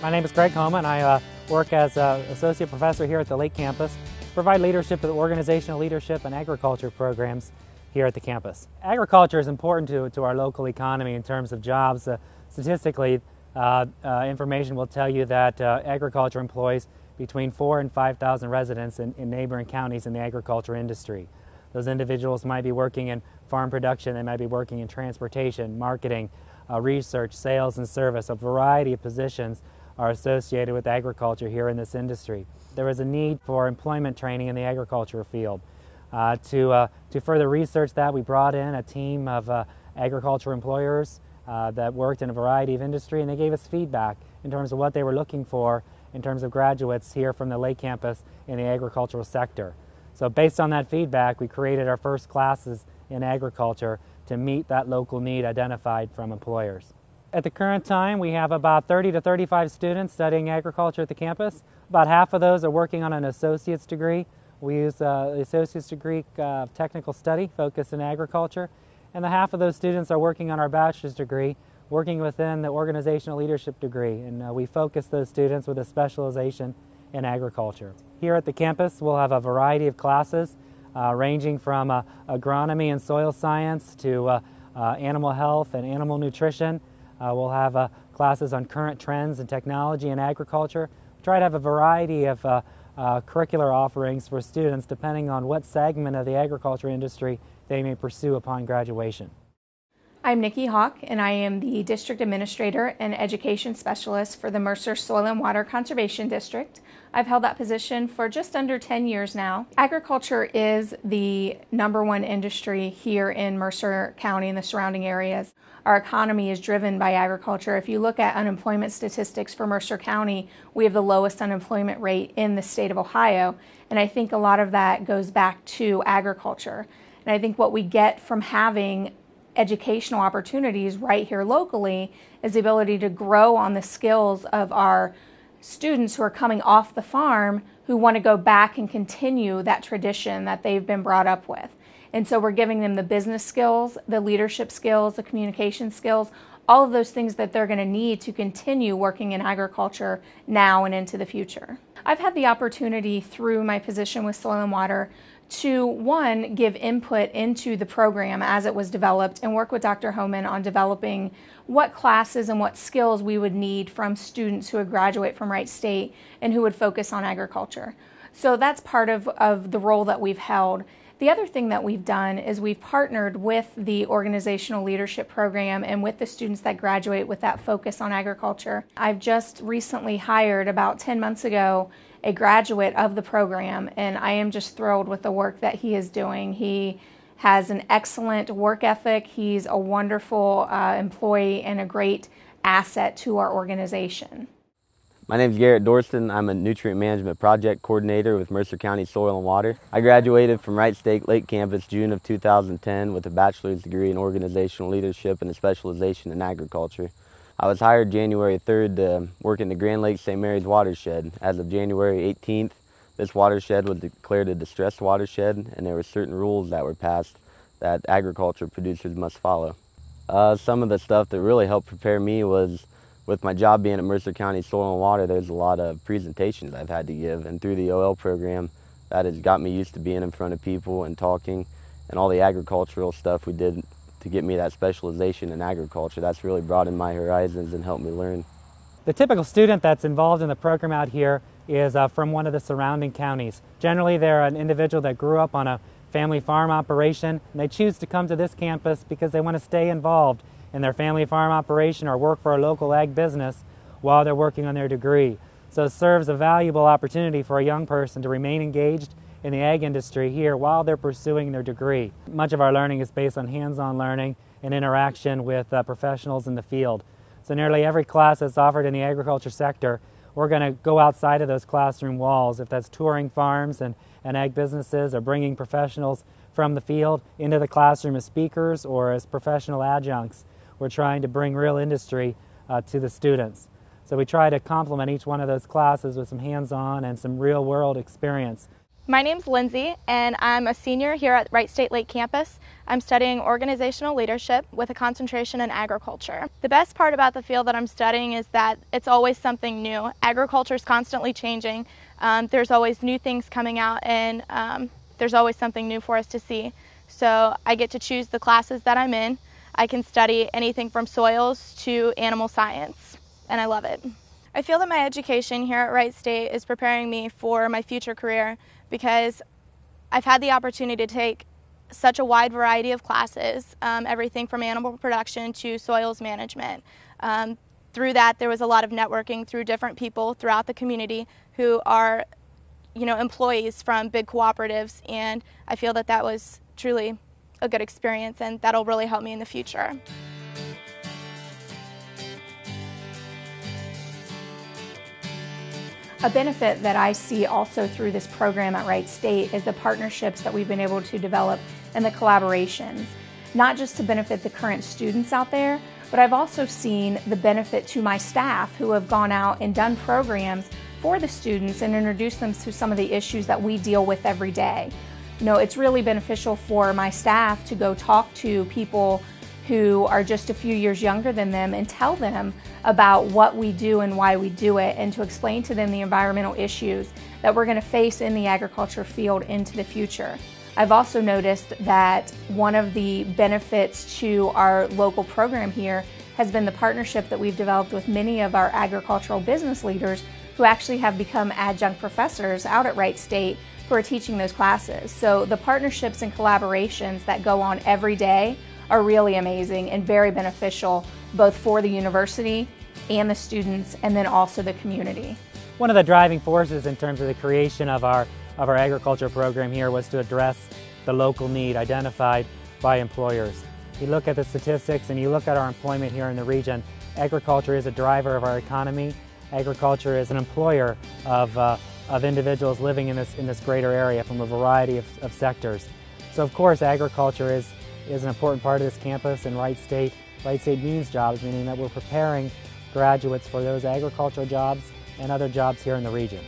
My name is Homan. I work as an associate professor here at the Lake Campus, provide leadership to the organizational leadership and agriculture programs here at the campus. Agriculture is important to our local economy in terms of jobs. Statistically, information will tell you that agriculture employs between 4,000 and 5,000 residents in neighboring counties in the agriculture industry. Those individuals might be working in farm production, they might be working in transportation, marketing, research, sales, and service. A variety of positions are associated with agriculture here in this industry. There is a need for employment training in the agriculture field. To further research that, we brought in a team of agriculture employers that worked in a variety of industry, and they gave us feedback in terms of what they were looking for in terms of graduates here from the Lake Campus in the agricultural sector. So based on that feedback, we created our first classes in agriculture to meet that local need identified from employers. At the current time, we have about 30 to 35 students studying agriculture at the campus. About half of those are working on an associate's degree. We use the associate's degree technical study focused in agriculture, and the half of those students are working on our bachelor's degree, working within the organizational leadership degree, and we focus those students with a specialization in agriculture. Here at the campus, we'll have a variety of classes ranging from agronomy and soil science to animal health and animal nutrition. We'll have classes on current trends and technology in agriculture. We try to have a variety of curricular offerings for students depending on what segment of the agriculture industry they may pursue upon graduation. I'm Nikki Hawk, and I am the District Administrator and Education Specialist for the Mercer Soil and Water Conservation District. I've held that position for just under 10 years now. Agriculture is the #1 industry here in Mercer County and the surrounding areas. Our economy is driven by agriculture. If you look at unemployment statistics for Mercer County, we have the lowest unemployment rate in the state of Ohio, and I think a lot of that goes back to agriculture. And I think what we get from having educational opportunities right here locally is the ability to grow on the skills of our students who are coming off the farm who want to go back and continue that tradition that they've been brought up with. And so we're giving them the business skills, the leadership skills, the communication skills, all of those things that they're going to need to continue working in agriculture now and into the future. I've had the opportunity through my position with Soil and Water to, one, give input into the program as it was developed and work with Dr. Homan on developing what classes and what skills we would need from students who would graduate from Wright State and who would focus on agriculture. So that's part of the role that we've held. The other thing that we've done is we've partnered with the organizational leadership program and with the students that graduate with that focus on agriculture. I've just recently hired, about 10 months ago, a graduate of the program, and I am just thrilled with the work that he is doing. He has an excellent work ethic. He's a wonderful employee and a great asset to our organization. My name is Garrett Dorston. I'm a nutrient management project coordinator with Mercer County Soil and Water. I graduated from Wright State Lake Campus June of 2010 with a bachelor's degree in organizational leadership and a specialization in agriculture. I was hired January 3rd to work in the Grand Lake St. Mary's watershed. As of January 18th, this watershed was declared a distressed watershed, and there were certain rules that were passed that agriculture producers must follow. Some of the stuff that really helped prepare me was, with my job being at Mercer County Soil and Water, there's a lot of presentations I've had to give, and through the OL program, that has got me used to being in front of people and talking, and all the agricultural stuff we did to get me that specialization in agriculture. That's really broadened my horizons and helped me learn. The typical student that's involved in the program out here is from one of the surrounding counties. Generally, they're an individual that grew up on a family farm operation, and they choose to come to this campus because they want to stay involved in their family farm operation or work for a local ag business while they're working on their degree. So it serves a valuable opportunity for a young person to remain engaged in the ag industry here while they're pursuing their degree. Much of our learning is based on hands-on learning and interaction with professionals in the field. So nearly every class that's offered in the agriculture sector, we're going to go outside of those classroom walls, if that's touring farms and ag businesses or bringing professionals from the field into the classroom as speakers or as professional adjuncts. We're trying to bring real industry to the students. So we try to complement each one of those classes with some hands-on and some real-world experience. My name's Lindsay, and I'm a senior here at Wright State Lake Campus. I'm studying organizational leadership with a concentration in agriculture. The best part about the field that I'm studying is that it's always something new. Agriculture is constantly changing. There's always new things coming out, and there's always something new for us to see. So I get to choose the classes that I'm in. I can study anything from soils to animal science, and I love it. I feel that my education here at Wright State is preparing me for my future career because I've had the opportunity to take such a wide variety of classes, everything from animal production to soils management. Through that, there was a lot of networking through different people throughout the community who are, employees from big cooperatives, and I feel that that was truly a good experience, and that'll really help me in the future. A benefit that I see also through this program at Wright State is the partnerships that we've been able to develop and the collaborations, not just to benefit the current students out there, but I've also seen the benefit to my staff who have gone out and done programs for the students and introduced them to some of the issues that we deal with every day. It's really beneficial for my staff to go talk to people who are just a few years younger than them and tell them about what we do and why we do it, and to explain to them the environmental issues that we're going to face in the agriculture field into the future. I've also noticed that one of the benefits to our local program here has been the partnership that we've developed with many of our agricultural business leaders who actually have become adjunct professors out at Wright State who are teaching those classes. So the partnerships and collaborations that go on every day are really amazing and very beneficial both for the university and the students, and then also the community. One of the driving forces in terms of the creation of our agriculture program here was to address the local need identified by employers. You look at the statistics and you look at our employment here in the region, agriculture is a driver of our economy. Agriculture is an employer of individuals living in this greater area from a variety of sectors. So of course agriculture is an important part of this campus, and Wright State means jobs, meaning that we're preparing graduates for those agricultural jobs and other jobs here in the region.